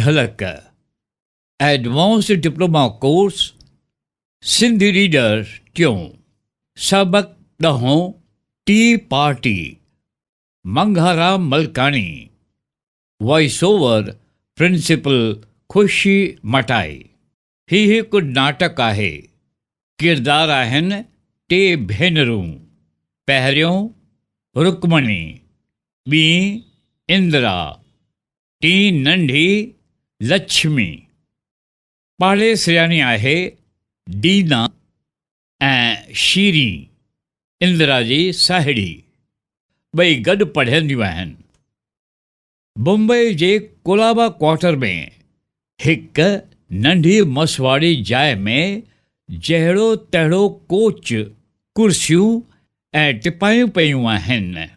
झलक advance diploma course Sindhi reader टियों सबक ॾहों tea party Manghram Malkani voice over principal Khushi Matai. ही हिकु नाटक आहे। किरदार आहिनि टे भेनरूं। पहिरियों रुक्मणी, ॿी इंदिरा, टी नंढी लक्ष्मी। पाड़ेसिराणी आहे दीना ऐं शीरी, इंदिरा जी साहेड़ी। ॿई गॾु पढ़ंदियूं आहिनि। मुंबई जे कोलाबा क्वार्टर में हिकु नंढी मसवाड़ी जाइ में जहिड़ो तहिड़ो कोच, कुर्सियूं ऐं टिपायूं पयूं आहिनि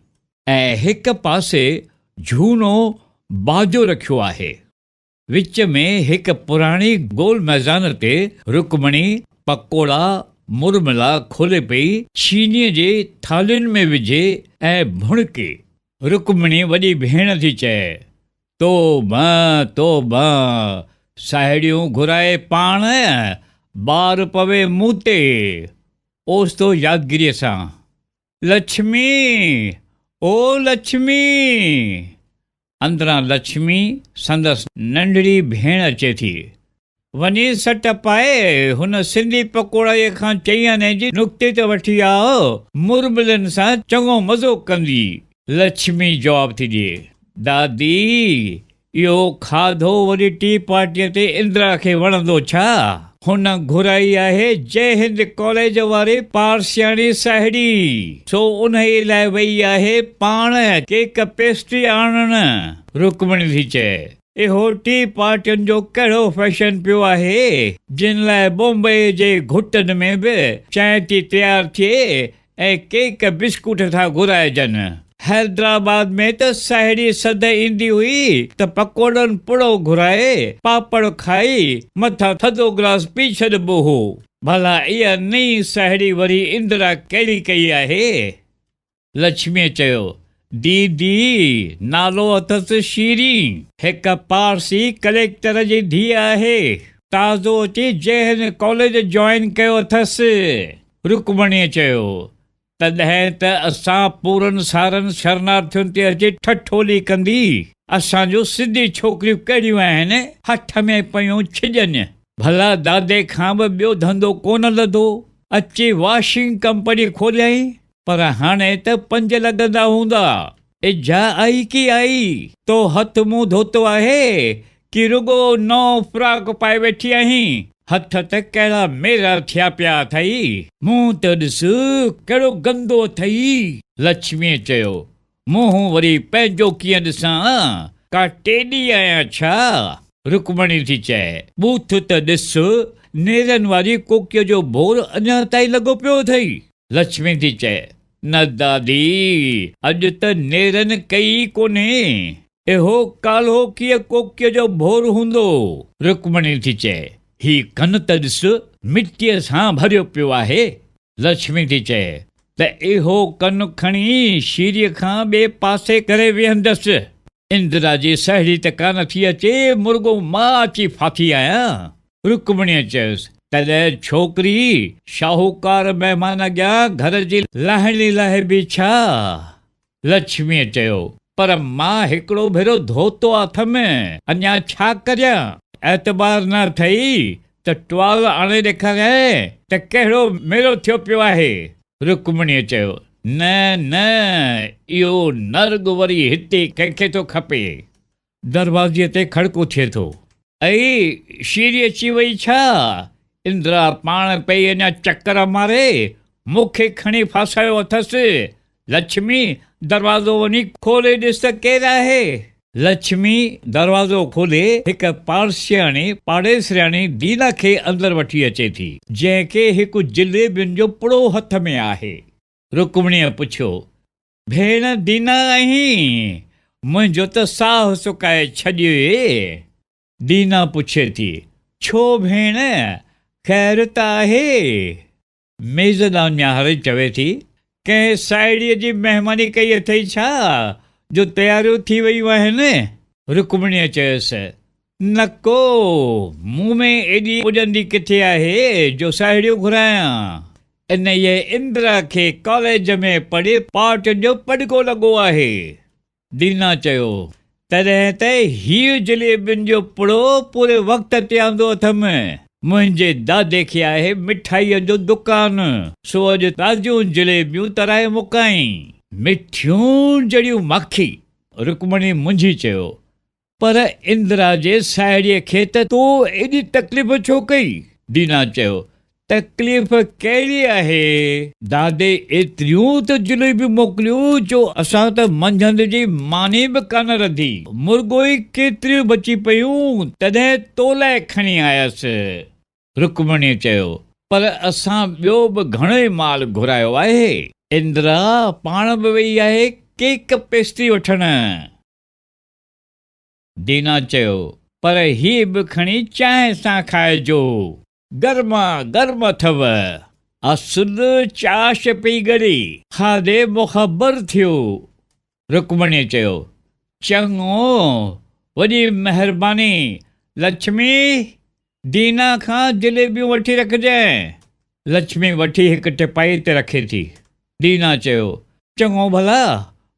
ऐं हिक पासे झूनो बाजो रखियो आहे। विच में हिकु पुराणी गोल मैदान ते रुक्मणी पकोड़ा मुरमला खोले पई चीनीअ जे थालियुनि में विझे ऐं भुणके। रुक्मणी वॾी भेण थी चए, तो साहेड़ियूं घुराए पाण ॿार पवे मूं ते। ओस्तो यादगिरीअ सां, लक्ष्मी, ओ लक्ष्मी। अंदरां लक्ष्मी संदसि नंढड़ी भेण अचे थी। वञी सट पाए हुन सिंधी पकोड़े खां चई आने जी नुक्ते ते वठी आओ, मुरमलनि सां चङो मज़ो कंदी। लक्ष्मी जवाब थी ॾिए, दादी इहो खाधो वरी टी पार्टीअ ते इंदिरा खे वणंदो छा? हुन घुराई आहे जय हिंद कॉलेज वारे पारसियाणी साहेड़ी, सो उन लाइ वई आहे पाण केक पेस्ट्री आणण। रुक्मणी थी चए, इहो टी पार्टियुनि जो कहिड़ो फैशन पियो आहे जिन लाइ बॉम्बे जे घुटनि में बि चांहि थी तयारु थिए ऐं केक बिस्कुट था घुराइजनि। हैदराबाद में त साहेड़ी सद ईंदी हुई त पकोड़नि पुड़ो घुराए पापड़ खाई मथां थधो गिलास पी छॾिबो हो। भला इहा नई साहेड़ी वरी इंदिरा कहिड़ी कई आहे? लक्ष्मीअ चयो, दीदी नालो अथसि शीरी, हिकु पारसी कलेक्टर जी धीउ आहे। ताज़ो अची जय हिंद कॉलेज जॉइन कयो अथसि। रुक्मणीअ चयो, तॾहिं त असां पूरनि सारनि शरणार्थियुनि ते अची ठठोली कंदी। असांजो सिंधी छोकिरियूं कहिड़ियूं आहिनि, हथ में पयूं छिॼनि। भला दादे खां बि ॿियो धंधो कोन लधो, अची वॉशिंग कंपनी खोलियई। पर हाणे त 5 लॻंदा हूंदा। इजा आई की आई? तो हथ मुंहुं धोतो आहे कि रुगो नओं फ्राक पाए वेठी आहीं? हथ त कहिड़ा मेरा थिया पिया अथई, मुंहुं त ॾिस कहिड़ो गंदो अथई। लक्ष्मीअ चयो, मुंहुं वरी पंहिंजो कीअं ॾिसां, का टेडी आहियां छा? रुक्मणी थी चए, बूथ त ॾिस, नेरनि वारी कोकीअ जो बोर अञा ताईं लॻो पियो अथई। लक्ष्मी थी चए, न दादी अॼु त नेरनि कई कोन्हे, इहो कालो कीअं कोकीअ जो बोर हूंदो। रुक्मणी थी चए, ही कन त ॾिस मिटीअ सां भरियो पियो आहे। लक्ष्मी थी चए, त इहो कन खणी शीरीअ खां ॿिए पासे करे वेहंदसि। इंदिरा जी साहेड़ी त कान थी अचे, मुर्गो मां अची फाथी आहियां। रुक्मणीअ चयुसि, तॾहिं छोकिरी शाहूकार महिमान अॻियां घर जी लाहिणी लाहे बि छा? लक्ष्मीअ चयो, पर मां हिकिड़ो भेरो धोतो हथ में, अञा छा करियां? एतबार न अथई त टुवाल आणे ॾेखारियां त कहिड़ो मेरो थियो पियो आहे। रुक्मणीअ चयो, न इहो नर्ग वरी हिते कंहिंखे थो खपे। दरवाज़े ते खड़को थिए थो। ऐं शीरी अची वई छा? इंदिरा पाण पई अञा चकर मारे, मूंखे खणी फासायो अथसि। लक्ष्मी दरवाज़ो वञी खोले ॾिस त केरु आहे। लक्ष्मी दरवाज़ो खोले हिकु पारसियाणी पाड़ेसिराणी दीना खे अंदरि वठी अचे थी, जंहिंखे हिकु जिलेबियुनि जो पुड़ो हथ में आहे। रुक्मणीअ पुछियो, भेण दीना आहीं? मुंहिंजो त साहु सुकाए छॾियो। दीना पुछे थी, छो भेण, ख़ैर त आहे? मेज़ ॾांहुं निहारे चवे थी, कंहिं साहेड़ीअ जी महिमानी कई अथई छा जो तयारियूं थी वयूं आहिनि? रुक्मणीअ चयुसि, नको मूं में एॾी पुॼंदी किथे आहे जो साहेड़ियूं घुरायां। इन ये इंदिरा खे कॉलेज में पढ़े पाठ जो पॾिको लॻो आहे। दीना चयो, तॾहिं त हीउ जलेबियुनि जो पुड़ो पूरे वक़्त ते आंदो अथमि। मुंहिंजे दादे खे आहे मिठाईअ जो दुकान, सो अॼु ताज़ियूं जलेबियूं तराए मुकाई। मिठियूं जड़ियूं माखी। रुकमणी मुंझी चयो, पर इंदिरा जे साहेड़ीअ खे त तो एॾी तकलीफ़ छो कई? दीना चयो, तकलीफ़ कहिड़ी आहे? दादे एतिरियूं त जलेबियूं मोकिलियूं जो असां त मंझंदि जी मानी बि कान रधी। मुर्गो ई केतिरियूं बची पयूं, तॾहिं तो लाइ खणी आयसि। रुकमणी चयो, पर असां ॿियो बि घणो ई माल घुरायो आहे। इंदिरा पाण बि वई आहे केक पेस्ट्री वठण। दीना चयो, पर हीअ बि खणी चांहि सां खाइजो, गर्मा गर्म अथव। असुल चाश पई ॻरी, खाधे मुख़बर थियो। रुकमणी चयो, चङो, वॾी महिरबानी। लक्ष्मी, दीना खां जलेबियूं वठी रखजांइ। लक्ष्मी वठी हिकु टिपाई ते रखे थी। दीना चयो, चङो भला,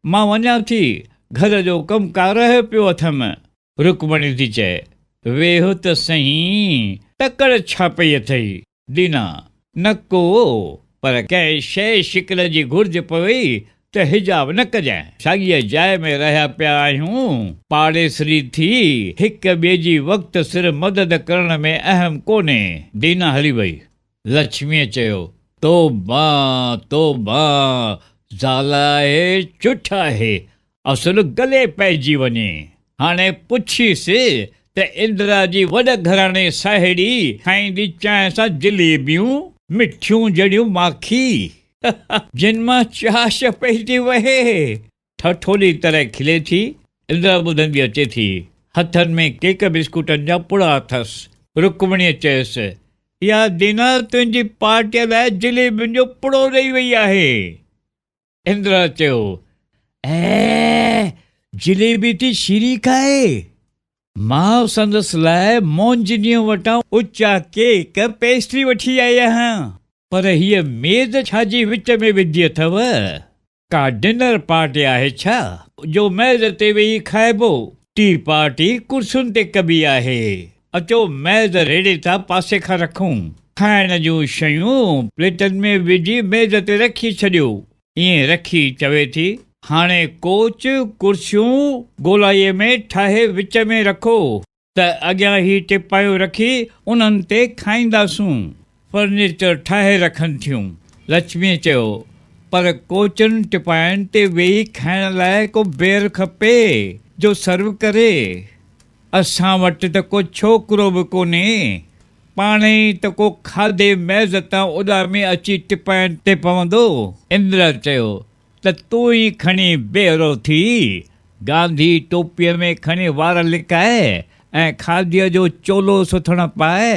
मां वञां थी, घर जो कमकार पियो अथमि। रुकमणी थी चए, वेहो त सही, तकड़ छा पई अथई? दीना, नको, पर कंहिं शइ शिकिल जी घुर्ज पवई त हिजाब न कजांइ। साॻीअ जाइ में रहिया पिया आहियूं, पाड़ेसरी थी हिक ॿिए जी वक़्त सिर मदद करण में अहम कोन्हे। दीना हली वई। लक्ष्मीअ चयो, तोबा तोबा, ज़ाल आहे चुठ आहे, असुल गले पइजी वञे। हाणे पुछीसि त इंदिरा जी वॾ घराणे साहेड़ी खाईंदी चांहि सां जलेबियूं, मिठियूं जड़ियूं माखी, जिन मां चाश पई थी वहे। ठठोली तरह खिले थी। इंदिरा ॿुधंदी अचे थी, हथनि में केक बिस्कुटनि जा पुड़ा अथसि। रुकमणीअ चयसि, या दीना तुंहिंजी पार्टीअ लाइ जलेबियुनि जो पुड़ो ॾेई वई आहे। इंदिरा चयो, जलेबी थी शीरी खाए। मां संदसि लाइ मोंजनीअ वटां उचा केक पेस्ट्री वठी आई आहियां, पर हीअ मेज़ छाजी विच में विधी अथव? का डिनर पार्टी आहे छा जो मेज़ ते वेही खाइबो? टी पार्टी कुर्सियुनि ते कबी आहे। अचो मेज़ रेड़े था पासे खां रखूं। खाइण जूं शयूं प्लेटनि में विझी मेज़ ते रखी छॾियो। ईअं रखी चवे थी, हाणे कोच कुर्सियूं गोलाईअ में ठाहे विच में रखो त अॻियां ही टिपायूं रखी उन्हनि ते खाईंदासूं। फर्नीचर ठाहे रखनि थियूं। लक्ष्मीअ चयो, पर कोचनि टिपायुनि ते वेही खाइण लाइ को बेर खपे जो सर्व करे। असां वटि त को छोकिरो बि कोन्हे, पाणे ई त को खाधे मेज़ तां उॾामी अची टिपाइनि ते पवंदो। इंदिरा चयो, त तूं ई खणी बेरो थी, गांधी टोपीअ में खणी वार लिकाए ऐं खाधीअ जो चोलो सुथण पाए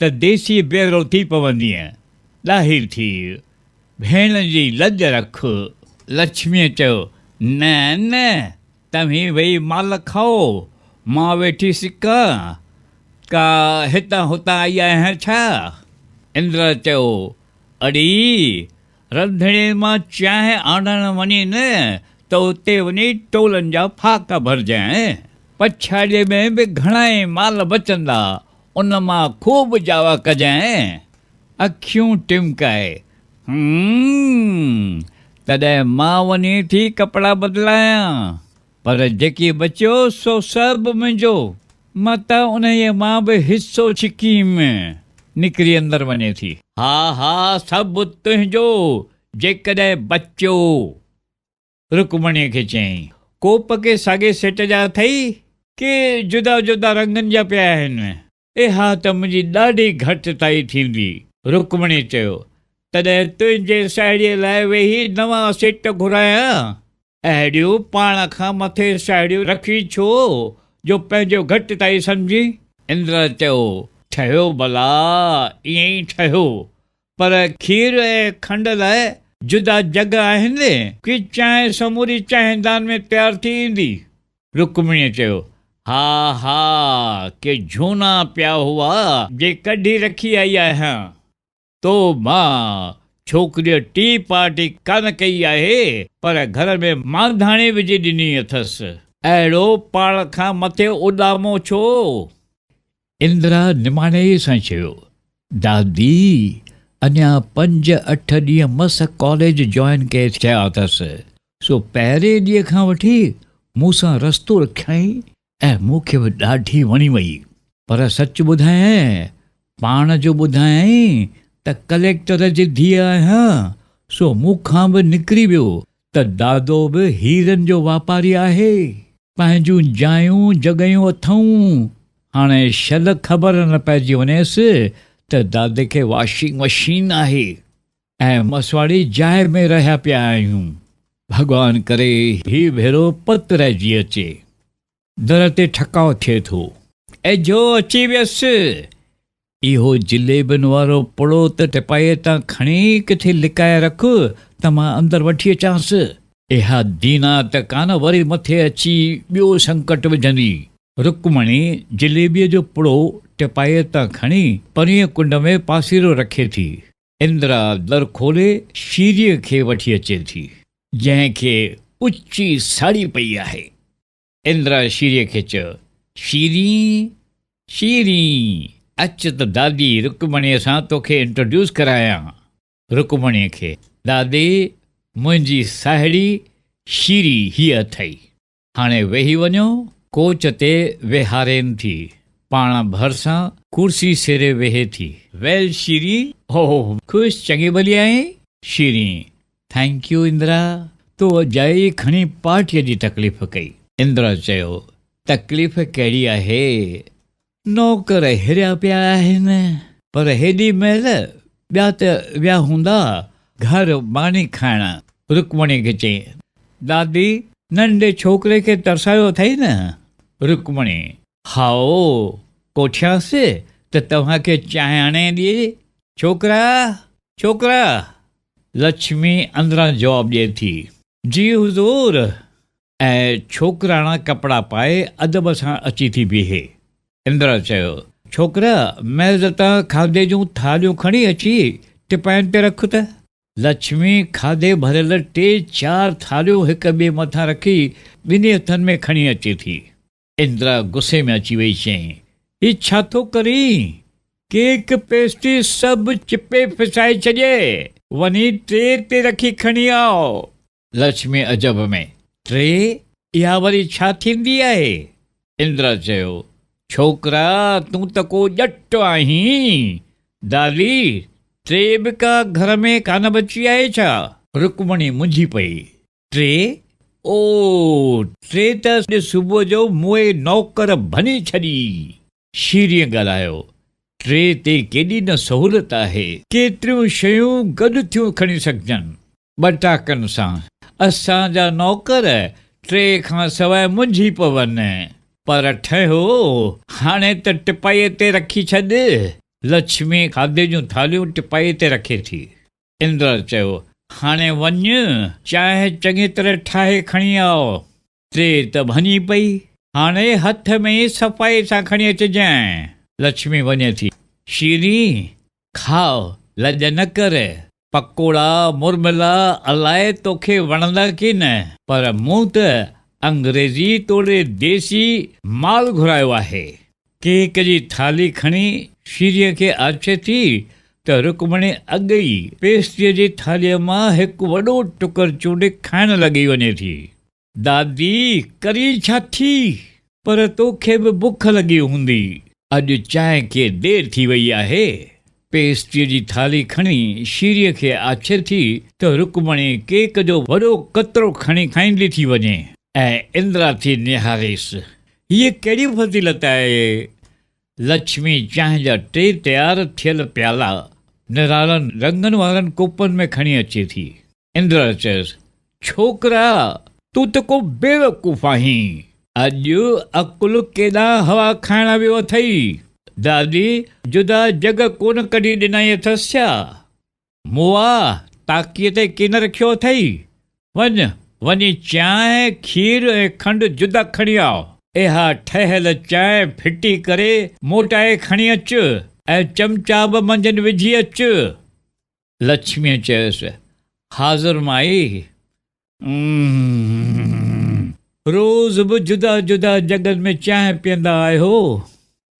त देसी बेरो थी पवंदीअ। ॾाहिर थी, भेण जी लज रख। लक्ष्मीअ चयो, न न, तव्हीं वेही माल खाओ, मां वेठी सिका। का हितां हुतां आई आहियां छा? इंदिरा चयो, अड़ी, रंधिणे मां चांहि आणण वञी न त उते वञी टोलनि जा फाका भरजांइ। पछाड़ीअ में बि घणा ई माल बचंदा, उन मां खूब जावा कजांइ। अखियूं टिमकाए, तॾहिं मां वञी थी कपिड़ा बदिलायां, पर जेकी बचियो सो सभु मुंहिंजो। मां त उन्हीअ मां बि हिसो छिकीमि। निकिरी अंदरि वञे थी। हा हा, सभु तुंहिंजो जेकॾहिं बचियो। रुकमणीअ खे चयईं, कोप के साॻे सेट जा अथई के जुदा जुदा रंगनि जा पिया आहिनि? इहा त मुंहिंजी ॾाढी घटिताई थींदी। रुकमणी चयो, तॾहिं तुंहिंजे साहेड़ीअ लाइ वेही नवां सेट घुरायां। अहिड़ियूं पाण खां मथे साहेड़ियूं रखी छो जो पंहिंजो घटिताई सम्झी? इंदिरा चयो, ठहियो भला, ईअं ई ठहियो, पर खीर ऐं खंड लाइ जुदा जग आहिनि कि चांहि समूरी चांहिदान में तयारु थी ईंदी? रुकमणीअ चयो, हा हा के झूना पिया हुआ जे कढी रखी आई आहियां तो मां छोकिरीअ टी पार्टी कान कई आहे पर घर में मांधाणी विझी ॾिनी अथसि। अहिड़ो पाण खां मथे उॾामो छो? इंदिरा निमाणे सां चयो, दादी अञा 5-8 ॾींहं मस कॉलेज जॉइन कए चया अथसि, सो पहिरें ॾींहं खां वठी मूं सां रस्तो रखियईं ऐं मूंखे बि ॾाढी वणी वई। पर सच ॿुधायां, पाण जो ॿुधायईं त कलेक्टर जी धीअ आहियां, सो मूंखां बि निकिरी वियो त दादो बि हीरनि जो वापारी आहे, पंहिंजूं जायूं जॻहियूं अथऊं। हाणे शल ख़बर न पइजी वञेसि त दादे खे वॉशिंग मशीन आहे ऐं मसवाड़ी जाइ में रहिया पिया आहियूं। भॻवान करे ही भेरो पत रहिजी अचे। दर ते ठकाउ थिए थो, ऐं जो अची वियसि। इहो जिलेबियुनि वारो पुड़ो त टिपाईअ तां खणी किथे लिकाए रख त मां अंदरि वठी अचांसि। इहा दीना त कान वरी मथे अची ॿियो संकट विझंदी। रुकमणी जिलेबीअ जो पुड़ो टिपाईअ तां खणी परींहं कुंड में पासीरो रखे थी। इंदिरा दर खोले शीरीअ खे वठी अचे थी, जंहिंखे उची साड़ी पई आहे। इंदिरा शीरीअ खे चयो, शीरी शीरी अच त दादी रुकमणीअ सां तोखे इंट्रोड्यूस करायां। रुकमणीअ खे, दादी मुंहिंजी साहेड़ी शीरी हीअ अथई, हाणे वेही वञो। कोच ते वेहारेनि थी, पाण भरिसां कुर्सी सेरे वेहे थी। वेल शीरी, हो ख़ुशि चङी भली आहीं? शीरी, थैंक यू इंदिरा, तो जाई खणी पार्टीअ जी तकलीफ़ कई। इंदिरा चयो, तकलीफ़ कहिड़ी आहे? नौकर हिरिया पिया आहिनि, पर हेॾी महिल ॿिया त विया हूंदा घर मानी खाइण। रुकमणी खे चई, दादी नंढे छोकिरे खे तरसायो अथई न? रुकमणी, हाओ कोठियांसि त तव्हांखे चांहि आणे ॾिए। छोकिरा छोकिरा, लक्ष्मी अंदरां जवाबु ॾिए थी, जी हुज़ूर। ऐं छोकिराणा कपिड़ा पाए अदब सां अची थी बीहे। इंदिरा चयो, छोकिरा मेज़ तां खाधे जूं थालियूं खणी अची टिपाइनि ते रख त। लक्ष्मी खाधे भरियल 3-4 थालियूं हिक ॿिए मथां रखी ॿिन्ही हथनि में खणी अचे थी। इंदिरा गुस्से में अची वई, चई, ही छा थो करीं? केक पेस्ट्री सभु चिपे फिसाए छॾे, वञी ट्रे ते रखी खणी आओ। लक्ष्मी अजब में, ट्रे? इहा वरी छा थींदी आहे? इंदिरा चयो, छोकिरा तूं त को ॼटु आहीं, दादी ट्रे बि का घर में कान बची आहे छा? रुकमणी मुंझी पई, ट्रे? ओ ट्रे त सुबुह जो मुए नौकर भञी छॾी। शीरीअ ॻाल्हायो, ट्रे ते केॾी न सहूलियत आहे, केतिरियूं शयूं गॾु थियूं खणी सघजनि। ॿटाकनि सां असांजा नौकर ट्रे खां सवाइ मुंझी पवनि, पर ठहियो हाणे त टिपाईअ ते रखी छॾ। लक्ष्मी खाधे जूं थालियूं टिपाईअ ते रखे थी। इंदिरा चयो, हाणे वञ चांहि चङी तरह ठाहे खणी आओ। ट्रे त भञी पई, हाणे हथ में ई सफ़ाई सां खणी अचिजांइ। लक्ष्मी वञे थी, शीरी खाओ, लॼ न कर। पकोड़ा मुरमला अलाए तोखे वणंदा की न, पर मूं त अंग्रेज़ी तोड़े देसी माल घुरायो आहे। केक जी थाली खणी शीरीअ खे आछे थी त रुकमणी अॻ ई पेस्ट्रीअ जी थालीअ मां हिकु वॾो टुकर चूंडे खाइण लॻी वञे थी। दादी करी छा थी? पर तोखे बि बुख लॻी हूंदी, अॼु चांहि खे देरि थी वई आहे। पेस्ट्रीअ जी थाली खणी शीरीअ खे आछे थी त रुकमणी केक जो वॾो कतिरो खणी खाईंदी थी वञे ऐं इंदिरा थी निहारेसि, हीअ कहिड़ी फज़ीलत आहे? लक्ष्मी चांहि जा 3 तयारु थियल प्याला निरालनि रंगनि वारनि कोपनि में खणी अचे थी। इंदिरा चयसि, छोकिरा तूं त को बेवकूफ़ आहीं, अॼु अकुल केॾां हवा खाइण वियो अथई। दादी जुदा जॻ कोन कढी ॾिनई अथसि छा? मुआ ताकीअ ते किन रखियो अथई? वञ वञी चांहि खीर ऐं खंडु जुदा खणी आओ। इहा ठहियल चांहि फिटी करे मोटाए खणी अच ऐं चमचा बि मंझंदि विझी अच। लक्ष्मीअ चयसि, हाज़िर माई। रोज़ बि जुदा जुदा जॻनि में चांहि पीअंदा आहियो।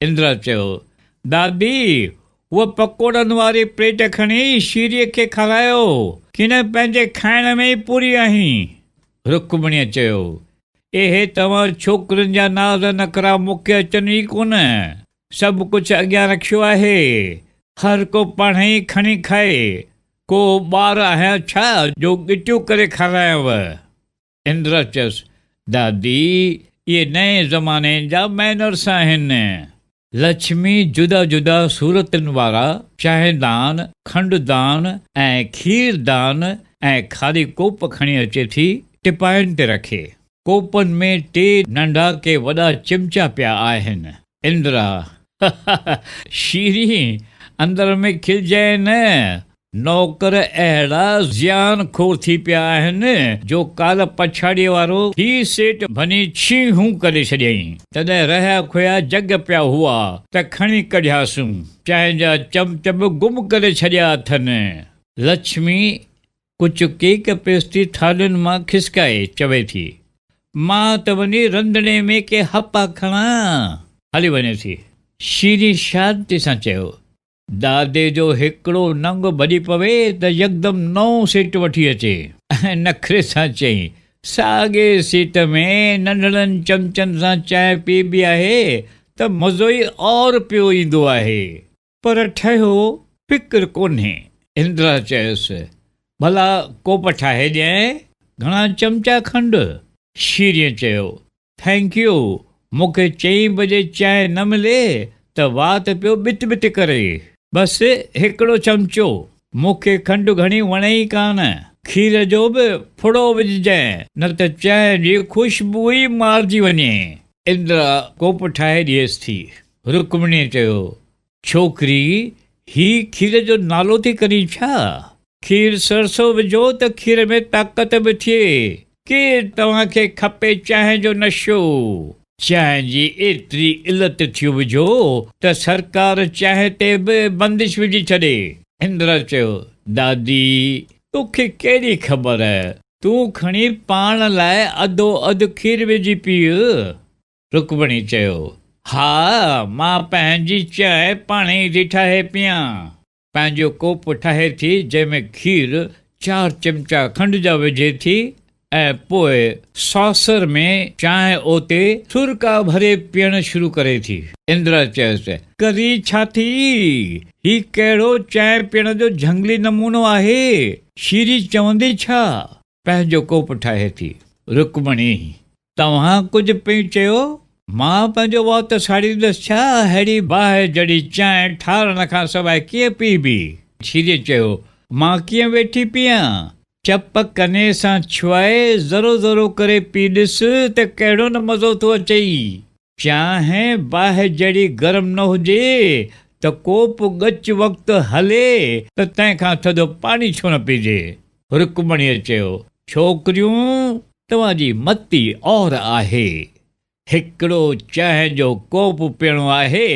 इंदिरा चयो, दादी उहा पकोड़नि वारी प्लेट खणी शीरीअ खे खारायो, किन पंहिंजे खाइण में ई पूरी आहीं। रुक्मणीअ चयो, इहे तव्हां छोकिरुनि जा नाज़ नखरा मूंखे अचनि ई कोन। सभु कुझु अॻियां रखियो आहे, हर को पाण ई खणी खाए। को ॿार आहियां छा जो गिटियूं करे खारायांव। इंदिरा चयसि, दादी इहे नए ज़माने जा मैनर्स आहिनि। लक्ष्मी जुदा जुदा सूरतनि वारा चांहिदान, खंडदान ऐं खीरदान ऐं ख़ाली कोप खणी अचे थी टिपाइनि ते रखे। कोपनि में 3 नंढा के वॾा चिमचा पिया आहिनि। इंदिरा शीरी अंदर में खिलजाए न। नौकर अहिड़ा ज़ियान खोर थी पिया आहिनि जो काल पछाड़ीअ वारो ही सेठ भनी छीहूं करे छॾियईं। तॾहिं रहिया खोया जग पिया हुआ त खणी कढियासूं, चांहि जा चमच बि गुम करे छॾिया अथनि। लक्ष्मी कुझु केक पेस्ट्री थालियुनि मां खिसकाए चवे थी, मां त वञी रंधिणे में के हपा खणा, हली वञे थी। शीरी शांती सां चयो, दादे जो हिकिड़ो नंग भॼी पवे त यकदमि नओं सेट वठी अचे। ऐं नखरे सां चई, साॻे सीट में नंढड़नि चमचनि सां चांहि पीबी आहे त मज़ो ई और पियो ईंदो आहे। पर ठहियो फिक्र कोन्हे। इंदिरा चयसि, भला कोप ठाहे ॾियएं, घणा चमचा खंडु। शीरीअ चयो, थैंक यू, मूंखे 4 बजे चांहि न मिले त वात पियो बित बित करे। बसि हिकिड़ो चमचो, मूंखे खंडु घणी वणे ई कान। खीर जो बि फुड़ो विझजांइ, न त चांहि जी ख़ुशबू ई मारिजी वञे। इंदिरा कोप ठाहे ॾिएसि थी। रुक्मणीअ चयो, छोकिरी ही खीर जो नालो थी करी छा? खीर सरसो विझो त खीर में ताक़त बि थिए। केरु तव्हांखे खपे चांहि जो नशो? चांहि जी एतिरी इलत थियो विझो त सरकार चांहि ते बि बंदिश विझी छॾे। इंदिरा चयो, दादी तोखे कहिड़ी ख़बर, तूं खणी पाण लाइ अधो अधु खीर विझी पीउ। रुक्मणी चयो, हा मां पंहिंजी चांहि पाण ई थी ठाहे पियां। पंहिंजो कोप ठाहे थी, जंहिंमें खीर 4 चिमचा खंड जा विझे थी ऐं पोइ सॉसर में चांहि ओते सुरका भरे पीअण शुरू करे थी। इंदिरा चयसि, करी छा थी? ही कहिड़ो चांहि पीअण जो झंगली नमूनो आहे? शीरी चवंदी छा? पंहिंजो कोप ठाहे थी। रुक्मणी, तव्हां कुझु पई चयो? मां पंहिंजो वात साड़ींदसि छा? अहिड़ी बाहि जड़ी चांहि ठारण खां सवाइ कीअं पीबी? शीरीअ चयो, मां कीअं वेठी पीआं? चप कने सां छुआए ज़रो ज़रो करे पी ॾिस त कहिड़ो न मज़ो थो अचई। चांहि बाहि जहिड़ी गरम न हुजे त कोप ॻच वक़्तु हले त तंहिंखां थधो पाणी छो न पीजे। रुक्मणीअ चयो, छोकिरियूं तव्हांजी मती और आहे। हिकिड़ो चांहि जो कोप पीअणो आहे,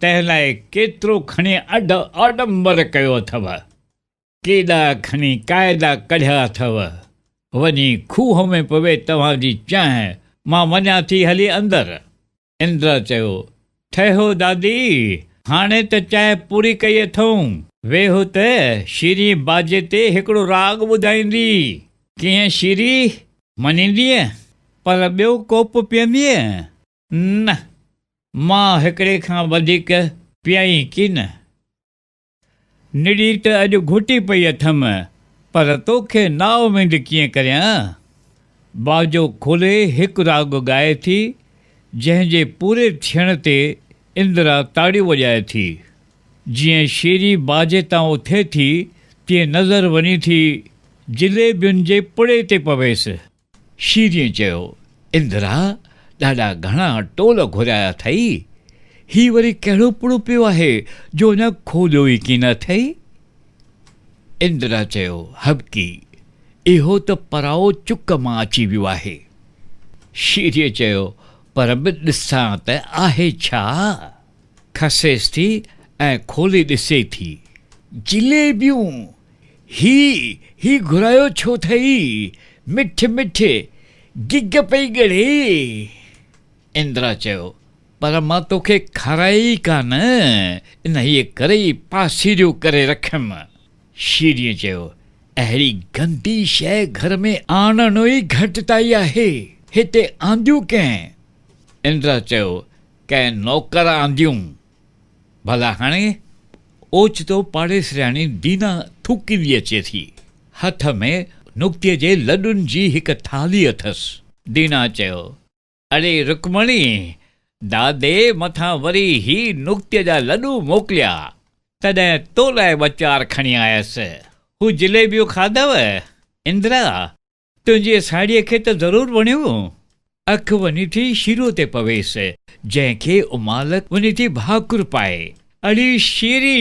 तंहिं लाइ केतिरो खणी आडंबर कयो अथव। केॾा खणी क़ाइदा कढिया अथव। वञी खूह में पवे तव्हांजी चांहि, मां वञा थी हली अंदरि। इंदिरा चयो, ठहियो दादी, हाणे त चांहि पूरी कई अथऊं। वेहो त शीरी बाजे ते हिकिड़ो राग ॿुधाईंदी। कीअं शीरी, मञींदीअ? पर ॿियो कोप पीअंदीअ? न, मां हिकिड़े खां वधीक पीआई की न। निड़ी त अॼु घुटी पई अथमि, पर तोखे नाउमीद कीअं करियां? बाजो खोले हिकु राग ॻाए थी, जंहिंजे पूरे थियण ते इंदिरा ताड़ियूं वॼाए थी। जीअं शीरी बाजे तां उथे थी, तीअं नज़र वञी थी जिलेबियुनि जे पुड़े ते पवेसि। शीरीअ चयो, इंदिरा ॾाढा घणा टोल घुराया अथई। ही वरी कहिड़ो पुड़ो पियो आहे जो न खोलियो ई की न अथई? इंदिरा चयो, हबकी, इहो त पराओ चुक मां अची वियो आहे। शीरीअ चयो, पर बि ॾिसां त आहे छा। खसेसि थी ऐं खोले ॾिसे थी, जिलेबियूं। ही घुरायो छो अथई, मिठे मिठे गिग पई ॻड़े। इंदिरा चयो, पर मां तोखे खाराई कान, इन ये करे ई पासीरियो करे रखियमि। शीरीअ चयो, अहिड़ी गंदी शइ घर में आणणो ई घटिताई आहे, हिते आंदियूं कंहिं? इंदिरा चयो, कंहिं नौकर आंदियूं। भला हाणे? ओचितो पाड़ेसरियाणी दीना थूकींदी अचे थी, हथ में नुक्तीअ जे लॾुनि जी हिकु थाली अथसि। दीना चयो, अरे रुकमणी, दादे मथां वरी ही नुक्तीअ जा लॾू मोकिलिया, तॾहिं तो लाइ ॿ चार खणी आयसि। हू जिलेबियूं खाधव? इंदिरा, तुंहिंजी साड़ीअ खे त ज़रूरु वणियो। अखि वञी थी शीरो ते पवेसि, जंहिंखे उमाल वञी थी भाकुर पाए। अड़ी शीरी,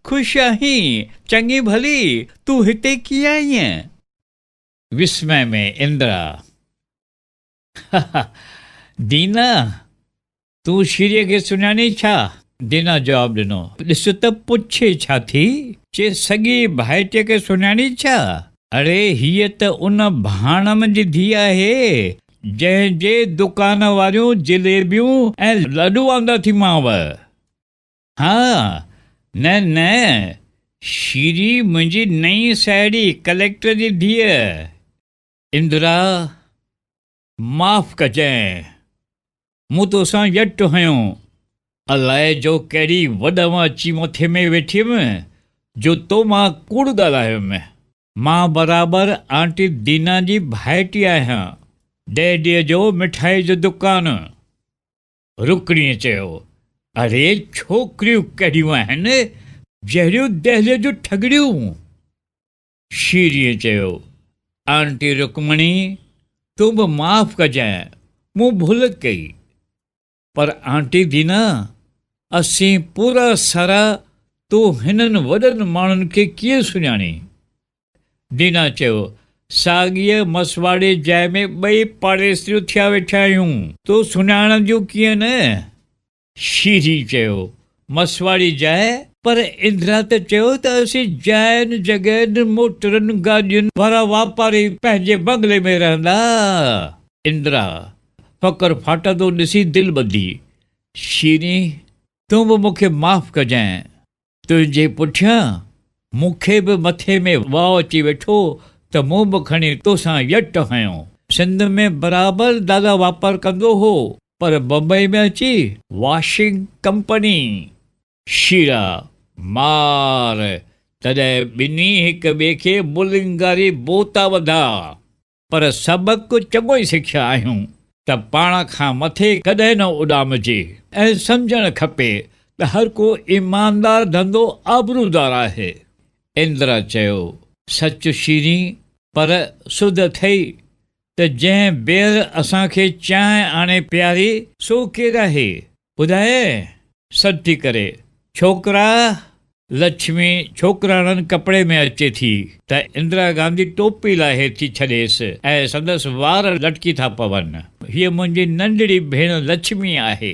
ख़ुशि आहीं? चङी भली, तूं हिते कीअं आईं? विस्मय में इंदिरा, दीना, तूं शीरीअ खे सुञाणी छा? दीना जवाबु ॾिनो, ॾिस त पुछे छा थी, चे सॻी भाइटीअ खे सुञाणी छा? अड़े हीअ त उन भाणम जी धीउ आहे, जंहिंजे दुकान वारियूं जिलेबियूं ऐं लॾू आंदा थी मांव। हा, न, शीरी मुंहिंजी नई साहेड़ी, कलेक्टर जी धीउ। इंदिरा, माफ़ कजांइ, मूं तोसां यटि हयो, अलाए जो कहिड़ी वॾम अची मथे में वेठी हुयमि जो तो मां कूड़ ॻाल्हायुमि। मां बराबरि आंटी दीना जी भाइटी आहियां, डैडीअ जो मिठाई जो दुकानु। रुकणीअ चयो, अरे छोकिरियूं कहिड़ियूं आहिनि, जहिड़ियूं दहलीअ जूं ठगड़ियूं। शीरीअ चयो, आंटी रुकमणी, तूं बि माफ़ कजांइ, मूं भुल कई। पर आंटी दीना, असीं पूरा सारा तूं हिननि वॾनि माण्हुनि खे कीअं सुञाणी? दीना चयो, साॻीअ मसवाड़ी जाइ में ॿई पाड़ेसरियूं थिया वेठा आहियूं, तूं सुञाणंदियूं कीअं न? शीरी चयो, मसवाड़ी जाइ? पर इंदिरा त चयो त असीं जाइनि जॻहियुनि मोटरनि गाॾियुनि वारा वापारी पंहिंजे बंगले में रहंदा। इंदिरा फ़क़्र फाटंदो ॾिसी दिलि ॿधी। शीरी, तूं बि मूंखे माफ़ कजांइ, तुंहिंजे पुठियां मूंखे बि मथे में वाउ अची वेठो त मूं बि खणी तोसां यटि हयो। सिंध में बराबरि दादा वापारु कंदो हो, पर बम्बई में अची वॉशिंग कंपनी। शीरा, मार, तॾहिं ॿिन्ही हिक ॿिए खे बुलिंगारी बोता वधा। पर सबक़ु चङो ई सिखिया आहियूं त पाण खां मथे कॾहिं न उॾामिजे ऐं सम्झणु खपे त हर को ईमानदार धंधो आबरूदार आहे। इंदिरा चयो, सच शीरी, पर सुध अथई त जंहिं ॿेर असांखे चांहि आणे पियारी सो केरु आहे, ॿुधाए? सती करे, छोकिरा। लक्ष्मी छोकिराणनि कपिड़े में अचे थी त इंदिरा गांधी टोपी लाहे थी छॾेसि ऐं संदसि वार लटकी था पवनि। हीअ मुंहिंजी नंढड़ी भेण लक्ष्मी आहे।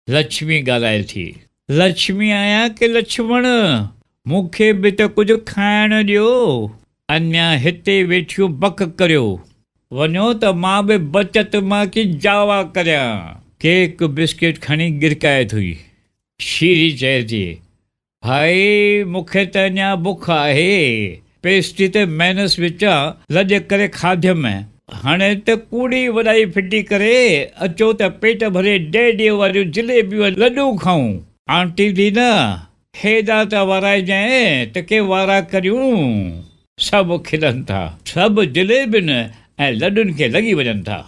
लक्ष्मी ॻाल्हाए थी, लक्ष्मी आहियां की लक्ष्मण? मूंखे बि त कुझु खाइण ॾियो। अञा हिते वेठियूं बक करियो, वञो त मां बि बचत मां की जावा करियां। केक बिस्किट खणी गिरकाए थी। शीरी चए थी, भाई मूंखे त अञा बुख आहे, पेस्ट्री ते मैनस विचां लॼ करे खाधियमि। हाणे त कूड़ी वॾाई फिटी करे अचो त पेट भरे डैडीअ वारियूं जिलेबियूं लॾूं खाऊं। आंटी दीना, हेॾा त वाराइजांइ त के वारा करियूं। सभु खिलनि था, सभु जिलेबियुनि ऐं लॾुनि खे लॻी वञनि था।